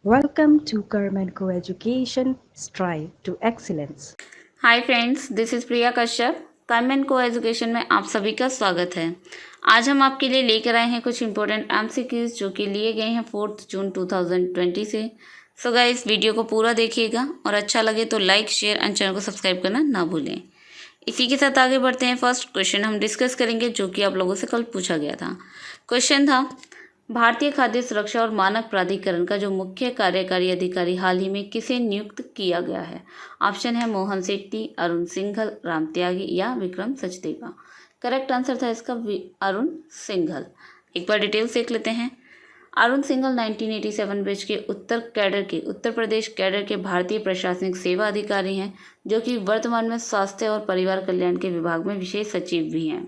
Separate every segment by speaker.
Speaker 1: Welcome to Carmen Coeducation Strive to Excellence.
Speaker 2: Hi friends, this is Priya Kashyap. Common को education में आप सभी का स्वागत है। आज हम आपके लिए लेकर आए हैं कुछ इंपॉर्टेंट एमसीक्यूज जो कि लिए गए हैं 4 जून 2020 से। सो गाइस, वीडियो को पूरा देखिएगा और अच्छा लगे तो लाइक, शेयर एंड चैनल को सब्सक्राइब करना ना भूलें। इसी के साथ आगे बढ़ते हैं। फर्स्ट क्वेश्चन हम डिस्कस करेंगे जो कि आप लोगों से कल पूछा गया था। क्वेश्चन था, भारतीय खाद्य सुरक्षा और मानक प्राधिकरण का जो मुख्य कार्यकारी अधिकारी हाल ही में किसे नियुक्त किया गया है? ऑप्शन है मोहन सेट्टी, अरुण सिंघल, राम त्यागी या विक्रम सचदेवा। करेक्ट आंसर था इसका अरुण सिंघल। एक बार डिटेल्स देख लेते हैं। अरुण सिंघल 1987 बैच के उत्तर प्रदेश कैडर के भारतीय प्रशासनिक सेवा अधिकारी हैं, जो कि वर्तमान में स्वास्थ्य और परिवार कल्याण के विभाग में विशेष सचिव भी हैं।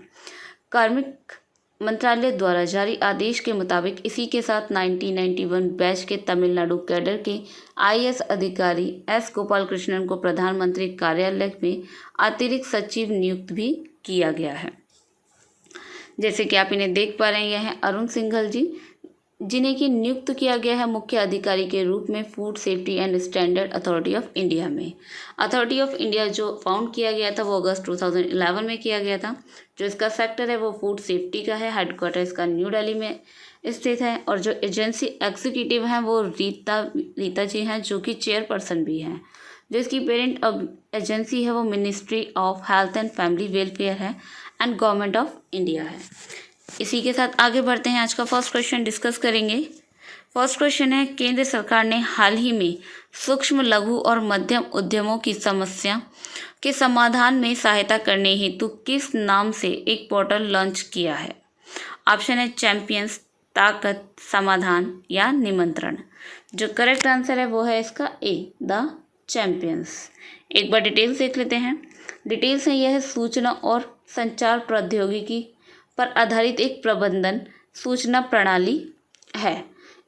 Speaker 2: कार्मिक मंत्रालय द्वारा जारी आदेश के मुताबिक इसी के साथ 1991 बैच के तमिलनाडु कैडर के आईएएस अधिकारी एस गोपाल कृष्णन को प्रधानमंत्री कार्यालय में अतिरिक्त सचिव नियुक्त भी किया गया है। जैसे कि आप इन्हें देख पा रहे हैं, यह हैं अरुण सिंघल जी, जिन्हें कि नियुक्त किया गया है मुख्य अधिकारी के रूप में food safety and standard authority of India में। अथॉरिटी ऑफ इंडिया जो फाउंड किया गया था वो अगस्त 2011 में किया गया था। जो इसका सेक्टर है वो फूड सेफ्टी का है। हेडक्वार्टर इसका न्यू दिल्ली में स्थित है और जो एजेंसी एग्जीक्यूटिव हैं वो रीता जी हैं, जो कि चेयरपर्सन भी हैं। जो इसकी पेरेंट एजेंसी है वो ministry of health and family welfare है एंड गवर्नमेंट ऑफ इंडिया है। इसी के साथ आगे बढ़ते हैं। आज का फर्स्ट क्वेश्चन डिस्कस करेंगे। फर्स्ट क्वेश्चन है, केंद्र सरकार ने हाल ही में सूक्ष्म, लघु और मध्यम उद्यमों की समस्या के समाधान में सहायता करने हेतु किस नाम से एक पोर्टल लॉन्च किया है? ऑप्शन है चैंपियंस, ताकत, समाधान या निमंत्रण। जो करेक्ट आंसर है वो है इसका ए, द चैंपियंस। एक बार डिटेल्स देख लेते हैं। डिटेल्स है, यह सूचना और संचार प्रौद्योगिकी पर आधारित एक प्रबंधन सूचना प्रणाली है।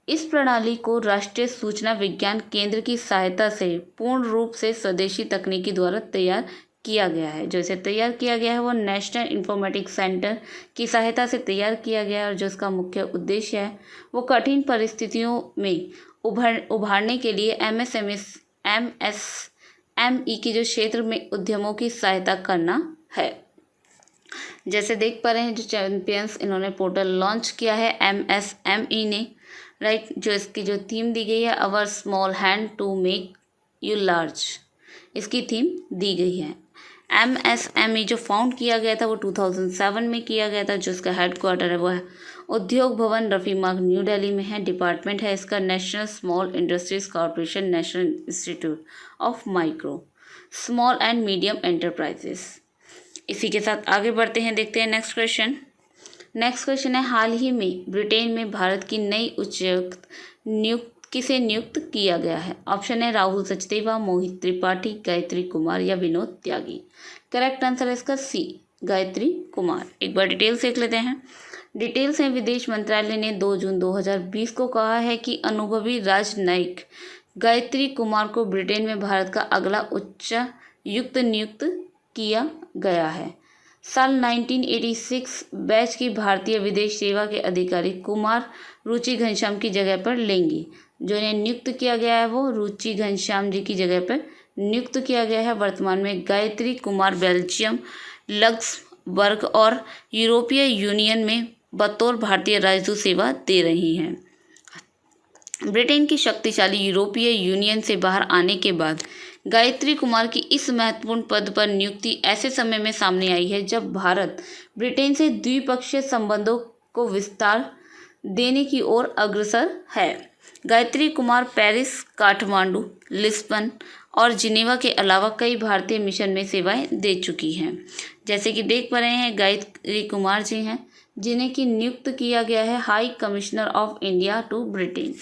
Speaker 2: इस प्रणाली को राष्ट्रीय सूचना विज्ञान केंद्र की सहायता से पूर्ण रूप से स्वदेशी तकनीकी द्वारा तैयार किया गया है। जो इसे तैयार किया गया है वो नेशनल इंफॉर्मेटिक्स सेंटर की सहायता से तैयार किया गया है और जो इसका मुख्य उद्देश्य है वो कठिन परिस्थितियों में उभारने के लिए एमएसएमई के जो क्षेत्र में उद्यमों की सहायता करना है। जैसे देख पा रहे हैं, जो चैंपियंस इन्होंने पोर्टल लॉन्च किया है एमएसएमई ने, राइट। जो इसकी जो थीम दी गई है, our small hand to make you large, इसकी थीम दी गई है। एमएसएमई जो फाउंड किया गया था वो 2007 में किया गया था। जो इसका हेडक्वार्टर है वो है उद्योग भवन रफी मार्ग न्यू दिल्ली में है। डिपार्टमेंट है इसका national small industries corporation, national institute of micro small and medium enterprises. इसी के साथ आगे बढ़ते हैं, देखते हैं नेक्स्ट क्वेश्चन। नेक्स्ट क्वेश्चन है, हाल ही में ब्रिटेन में भारत की नई उच्चायुक्त किसे नियुक्त किया गया है? ऑप्शन है राहुल सचदेवा, मोहित त्रिपाठी, गायत्री कुमार या विनोद त्यागी। करेक्ट आंसर है इसका सी, गायत्री कुमार। एक बार डिटेल्स देख लेते हैं। डिटेल्स हैं, विदेश मंत्रालय ने 2 जून 2020 को कहा है कि अनुभवी राजनयिक गायत्री कुमार को ब्रिटेन में भारत का अगला उच्चायुक्त नियुक्त किया गया है। साल 1986 बैच की भारतीय विदेश सेवा के अधिकारी कुमार रुचि घनश्याम की जगह पर लेंगी। जो इन्हें नियुक्त किया गया है वो रुचि घनश्याम जी की जगह पर नियुक्त किया गया है। वर्तमान में गायत्री कुमार बेल्जियम, लक्समबर्ग और यूरोपीय यूनियन में बतौर भारतीय राजदूत सेवा दे रही हैं। ब्रिटेन की शक्तिशाली यूरोपीय यूनियन से बाहर आने के बाद गायत्री कुमार की इस महत्वपूर्ण पद पर नियुक्ति ऐसे समय में सामने आई है जब भारत ब्रिटेन से द्विपक्षीय संबंधों को विस्तार देने की ओर अग्रसर है। गायत्री कुमार पेरिस, काठमांडू, लिस्बन और जिनेवा के अलावा कई भारतीय मिशन में सेवाएं दे चुकी हैं। जैसे कि देख पा रहे हैं, गायत्री कुमार जी हैं जिन्हें कि नियुक्त किया गया है high commissioner of India to Britain.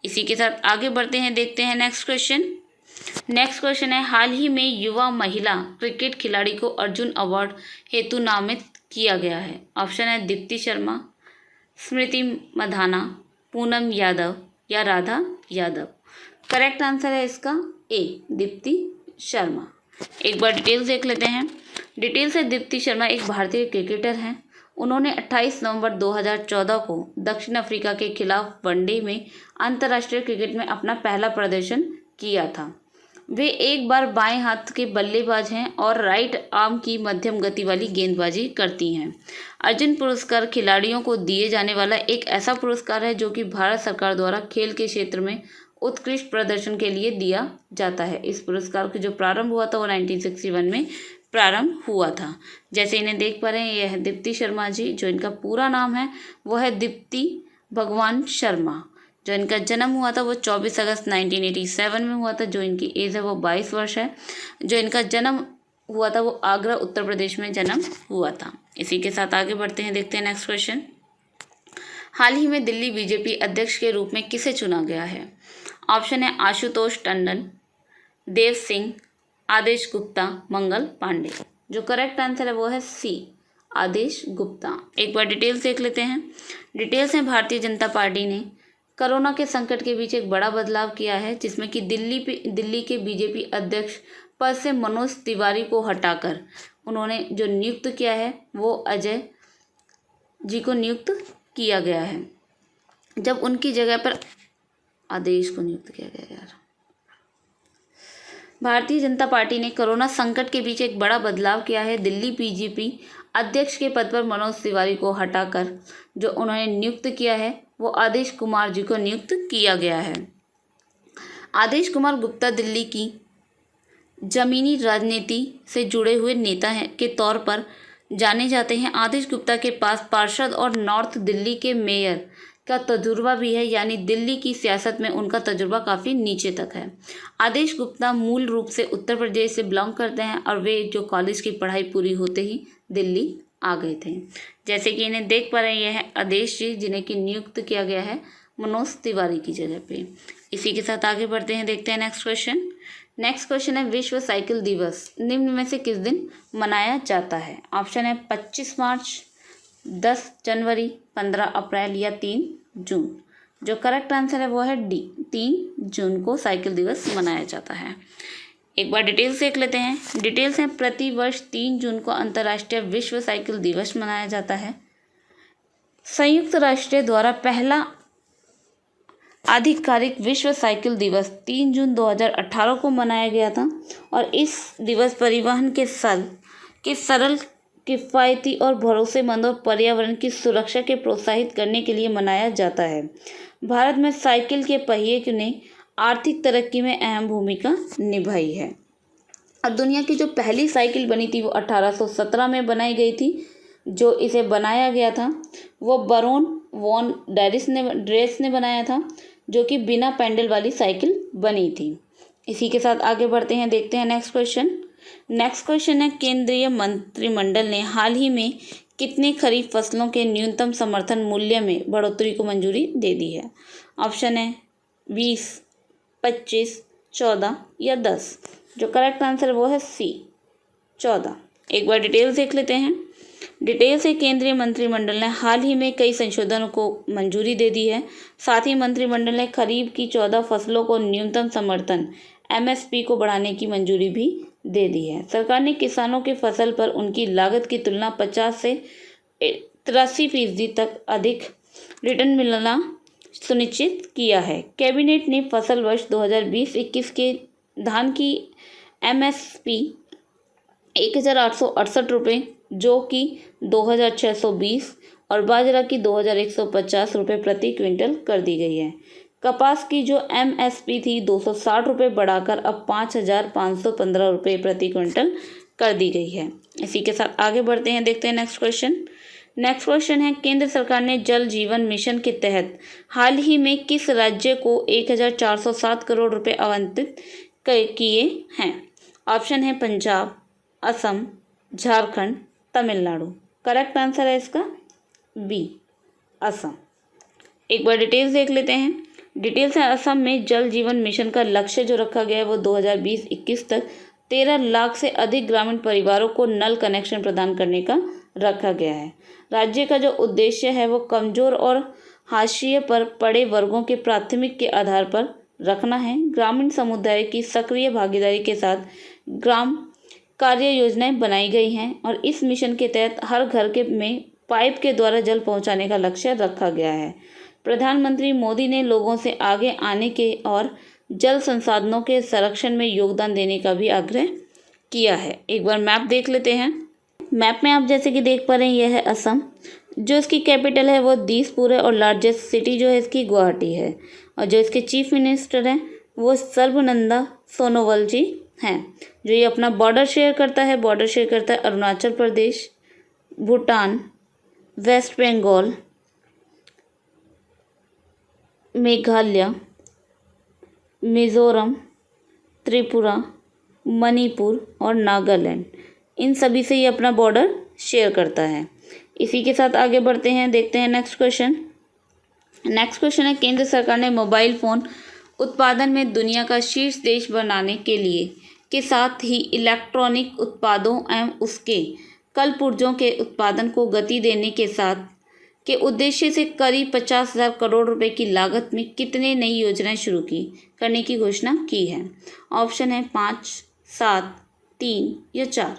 Speaker 2: इसी के साथ आगे बढ़ते हैं, देखते हैं नेक्स्ट क्वेश्चन। नेक्स्ट क्वेश्चन है, हाल ही में युवा महिला क्रिकेट खिलाड़ी को अर्जुन अवार्ड हेतु नामित किया गया है। ऑप्शन है दीप्ति शर्मा, स्मृति मधाना, पूनम यादव या राधा यादव। करेक्ट आंसर है इसका ए, दीप्ति शर्मा। एक बार डिटेल्स देख लेते हैं। डिटेल्स है, दीप्ति शर्मा एक भारतीय क्रिकेटर हैं। उन्होंने 28 नवंबर 2014 को दक्षिण अफ्रीका के खिलाफ वनडे में अंतर्राष्ट्रीय क्रिकेट में अपना पहला प्रदर्शन किया था। वे एक बार बाएं हाथ के बल्लेबाज हैं और राइट आर्म की मध्यम गति वाली गेंदबाजी करती हैं। अर्जुन पुरस्कार खिलाड़ियों को दिए जाने वाला एक ऐसा पुरस्कार है जो कि भारत सरकार द्वारा खेल के क्षेत्र में उत्कृष्ट प्रदर्शन के लिए दिया जाता है। इस पुरस्कार का जो प्रारंभ हुआ था वो 1961 में प्रारंभ हुआ था। जैसे इन्हें देख पा रहे हैं, यह है दीप्ति शर्मा जी। जो इनका पूरा नाम है वो है दीप्ति भगवान शर्मा। जो इनका जन्म हुआ था वो 24 अगस्त 1987 में हुआ था। जो इनकी एज है वो 22 वर्ष है। जो इनका जन्म हुआ था वो आगरा उत्तर प्रदेश में जन्म हुआ था। इसी के साथ आगे बढ़ते हैं, देखते हैं नेक्स्ट क्वेश्चन। हाल ही में दिल्ली बीजेपी अध्यक्ष के रूप में किसे चुना गया है? ऑप्शन है आशुतोष टंडन, देव सिंह, आदेश गुप्ता, मंगल पांडे। जो करेक्ट आंसर है वो है सी, आदेश गुप्ता। एक बार डिटेल्स देख लेते हैं। डिटेल्स हैं, भारतीय जनता पार्टी ने कोरोना के संकट के बीच एक बड़ा बदलाव किया है, जिसमें कि दिल्ली के बीजेपी अध्यक्ष पद से मनोज तिवारी को हटाकर उन्होंने जो नियुक्त किया है वो अजय जी को नियुक्त किया गया है। जब उनकी जगह पर आदेश को नियुक्त किया गया। यार, भारतीय जनता पार्टी ने कोरोना संकट के बीच एक बड़ा बदलाव किया है। दिल्ली बीजेपी अध्यक्ष के पद पर मनोज तिवारी को हटाकर जो उन्होंने नियुक्त किया है वो आदेश कुमार जी को नियुक्त किया गया है। आदेश कुमार गुप्ता दिल्ली की जमीनी राजनीति से जुड़े हुए नेता हैं के तौर पर जाने जाते हैं। आदेश गुप्ता के पास पार्षद और नॉर्थ दिल्ली के मेयर का तजुर्बा भी है, यानी दिल्ली की सियासत में उनका तजुर्बा काफ़ी नीचे तक है। आदेश गुप्ता मूल रूप से उत्तर प्रदेश से बिलोंग करते हैं और वे जो कॉलेज की पढ़ाई पूरी होते ही दिल्ली आ गए थे। जैसे कि इन्हें देख पा रहे हैं, यह है आदेश जी, जिन्हें कि नियुक्त किया गया है मनोज तिवारी की जगह पे। इसी के साथ आगे बढ़ते हैं, देखते हैं नेक्स्ट क्वेश्चन। नेक्स्ट क्वेश्चन है विश्व साइकिल दिवस निम्न में से किस दिन मनाया जाता है? ऑप्शन है 25 मार्च, 10 जनवरी, 15 अप्रैल या 3 जून। जो करेक्ट आंसर है वो है डी, 3 जून को साइकिल दिवस मनाया जाता है। एक बार डिटेल्स देख लेते हैं। डिटेल्स हैं, प्रतिवर्ष 3 जून को अंतर्राष्ट्रीय विश्व साइकिल दिवस मनाया जाता है। संयुक्त राष्ट्र द्वारा पहला आधिकारिक विश्व साइकिल दिवस 3 जून 2018 को मनाया गया था और इस दिवस परिवहन के सरल, किफ़ायती और भरोसेमंद और पर्यावरण की सुरक्षा के प्रोत्साहित करने के लिए मनाया जाता है। भारत में साइकिल के पहिए ने आर्थिक तरक्की में अहम भूमिका निभाई है और दुनिया की जो पहली साइकिल बनी थी वो 1817 में बनाई गई थी। जो इसे बनाया गया था वो बरोन वॉन ड्रेस ने बनाया था, जो कि बिना पैडल वाली साइकिल बनी थी। इसी के साथ आगे बढ़ते हैं, देखते हैं नेक्स्ट क्वेश्चन। नेक्स्ट क्वेश्चन है केंद्रीय मंत्रिमंडल ने हाल ही में कितनी खरीफ फसलों के न्यूनतम समर्थन मूल्य में बढ़ोतरी को मंजूरी दे दी है? ऑप्शन है 20, 25, 14 या 10। जो करेक्ट आंसर वो है सी, 14। एक बार डिटेल्स देख लेते हैं। डिटेल से केंद्रीय मंत्रिमंडल ने हाल ही में कई संशोधनों को मंजूरी दे दी है। साथ ही मंत्रिमंडल ने खरीफ की 14 फसलों को न्यूनतम समर्थन MSP को बढ़ाने की मंजूरी भी दे दी है। सरकार ने किसानों की फसल पर उनकी लागत की तुलना 50 से 83% तक अधिक रिटर्न मिलना सुनिश्चित किया है। कैबिनेट ने फसल वर्ष 2020-21 के धान की MSP 1,868 रुपये, जो कि 2,620 और बाजरा की 2,150 रुपये प्रति क्विंटल कर दी गई है। कपास की जो MSP थी 260 रुपये बढ़ाकर अब 5,515 रुपये प्रति क्विंटल कर दी गई है। इसी के साथ आगे बढ़ते हैं, देखते हैं नेक्स्ट क्वेश्चन। नेक्स्ट क्वेश्चन है केंद्र सरकार ने जल जीवन मिशन के तहत हाल ही में किस राज्य को 1,407 करोड़ रुपये आवंटित किए हैं? ऑप्शन है पंजाब, असम, झारखंड, तमिलनाडु। करेक्ट आंसर है इसका बी, असम। एक बार डिटेल्स देख लेते हैं। डिटेल्स है, असम में जल जीवन मिशन का लक्ष्य जो रखा गया है वो 2020-21 तक 13 लाख से अधिक ग्रामीण परिवारों को नल कनेक्शन प्रदान करने का रखा गया है। राज्य का जो उद्देश्य है वो कमजोर और हाशिए पर पड़े वर्गों के प्राथमिक के आधार पर रखना है। ग्रामीण समुदाय की सक्रिय भागीदारी के साथ ग्राम कार्य योजनाएं बनाई गई हैं और इस मिशन के तहत हर घर के में पाइप के द्वारा जल पहुंचाने का लक्ष्य रखा गया है। प्रधानमंत्री मोदी ने लोगों से आगे आने के और जल संसाधनों के संरक्षण में योगदान देने का भी आग्रह किया है। एक बार मैप देख लेते हैं। मैप में आप जैसे कि देख पा रहे हैं, यह है असम। जो इसकी कैपिटल है वो दिसपुर है और लार्जेस्ट सिटी जो है इसकी गुवाहाटी है। और जो इसके चीफ मिनिस्टर हैं वो सर्बानंद सोनोवाल जी हैं। जो ये अपना बॉर्डर शेयर करता है अरुणाचल प्रदेश, भूटान, वेस्ट बंगाल, मेघालय, मिज़ोरम, त्रिपुरा, मणिपुर और नागालैंड, इन सभी से ये अपना बॉर्डर शेयर करता है। इसी के साथ आगे बढ़ते हैं, देखते हैं नेक्स्ट क्वेश्चन। नेक्स्ट क्वेश्चन है, केंद्र सरकार ने मोबाइल फ़ोन उत्पादन में दुनिया का शीर्ष देश बनाने के लिए के साथ ही इलेक्ट्रॉनिक उत्पादों एवं उसके कलपुर्जों के उत्पादन को गति देने के साथ के उद्देश्य से करीब 50,000 करोड़ रुपए की लागत में कितने नई योजनाएं शुरू करने की घोषणा की है। ऑप्शन है 5, 7, 3 या 4।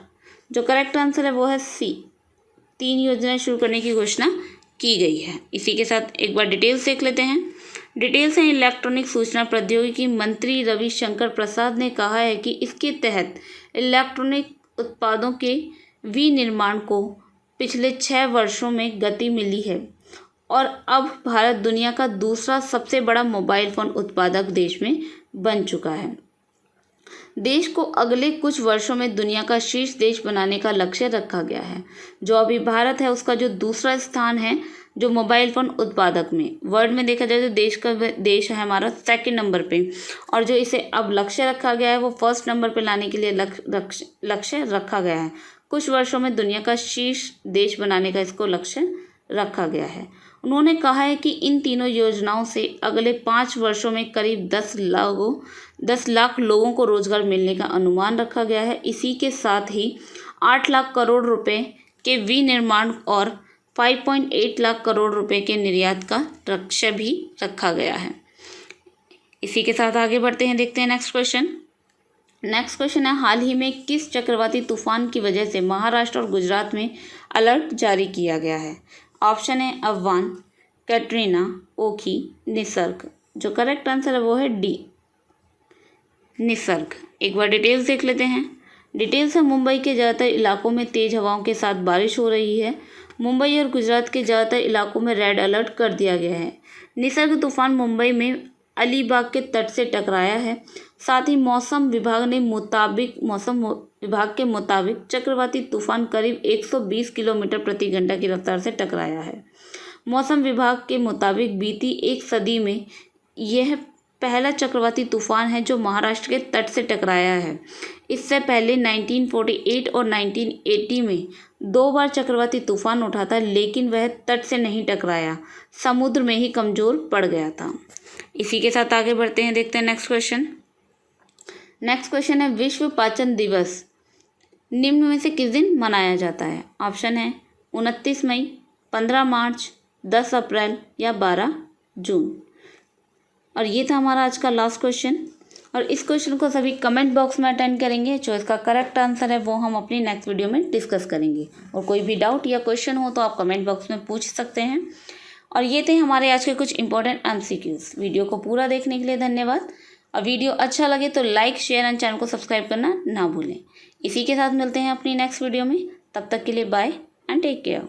Speaker 2: जो करेक्ट आंसर है वो है सी, 3 योजनाएं शुरू करने की घोषणा की गई है। इसी के साथ एक बार डिटेल्स देख लेते हैं। डिटेल्स हैं, इलेक्ट्रॉनिक सूचना प्रौद्योगिकी मंत्री रविशंकर प्रसाद ने कहा है कि इसके तहत इलेक्ट्रॉनिक उत्पादों के विनिर्माण को पिछले 6 वर्षों में गति मिली है और अब भारत दुनिया का दूसरा सबसे बड़ा मोबाइल फ़ोन उत्पादक देश में बन चुका है। देश को अगले कुछ वर्षों में दुनिया का शीर्ष देश बनाने का लक्ष्य रखा गया है। जो अभी भारत है उसका जो दूसरा स्थान है जो मोबाइल फ़ोन उत्पादक में, वर्ल्ड में देखा जाए तो देश है हमारा 2nd नंबर पे, और जो इसे अब लक्ष्य रखा गया है वो 1st नंबर पे लाने के लिए लक्ष्य रखा गया है। कुछ वर्षों में दुनिया का शीर्ष देश बनाने का इसको लक्ष्य रखा गया है। उन्होंने कहा है कि इन तीनों योजनाओं से अगले 5 वर्षों में करीब 10 लाख लोगों को रोजगार मिलने का अनुमान रखा गया है। इसी के साथ ही 8 लाख करोड़ रुपए के विनिर्माण और 5.8 लाख करोड़ रुपए के निर्यात का लक्ष्य भी रखा गया है। इसी के साथ आगे बढ़ते हैं, देखते हैं नेक्स्ट क्वेश्चन। नेक्स्ट क्वेश्चन है, हाल ही में किस चक्रवाती तूफान की वजह से महाराष्ट्र और गुजरात में अलर्ट जारी किया गया है। ऑप्शन है अम्फान, कैटरीना, ओखी, निसर्ग। जो करेक्ट आंसर है वो है डी, निसर्ग। एक बार डिटेल्स देख लेते हैं। डिटेल्स है, मुंबई के ज़्यादातर इलाकों में तेज़ हवाओं के साथ बारिश हो रही है। मुंबई और गुजरात के ज़्यादातर इलाकों में रेड अलर्ट कर दिया गया है। निसर्ग तूफान मुंबई में अलीबाग के तट से टकराया है। साथ ही मौसम विभाग के मुताबिक चक्रवाती तूफान करीब 120 किलोमीटर प्रति घंटा की रफ्तार से टकराया है। मौसम विभाग के मुताबिक बीती एक सदी में यह पहला चक्रवाती तूफान है जो महाराष्ट्र के तट से टकराया है। इससे पहले 1948 और 1980 में 2 बार चक्रवाती तूफान उठा था, लेकिन वह तट से नहीं टकराया, समुद्र में ही कमज़ोर पड़ गया था। इसी के साथ आगे बढ़ते हैं, देखते हैं नेक्स्ट क्वेश्चन। नेक्स्ट क्वेश्चन है, विश्व पाचन दिवस निम्न में से किस दिन मनाया जाता है। ऑप्शन है 29 मई, 15 मार्च, 10 अप्रैल या 12 जून। और ये था हमारा आज का लास्ट क्वेश्चन, और इस क्वेश्चन को सभी कमेंट बॉक्स में अटेंड करेंगे। जो इसका करेक्ट आंसर है वो हम अपनी नेक्स्ट वीडियो में डिस्कस करेंगे। और कोई भी डाउट या क्वेश्चन हो तो आप कमेंट बॉक्स में पूछ सकते हैं। और ये थे हमारे आज के कुछ इंपॉर्टेंट MCQs। वीडियो को पूरा देखने के लिए धन्यवाद। और वीडियो अच्छा लगे तो लाइक, शेयर एंड चैनल को सब्सक्राइब करना ना भूलें। इसी के साथ मिलते हैं अपनी नेक्स्ट वीडियो में। तब तक के लिए बाय एंड टेक केयर।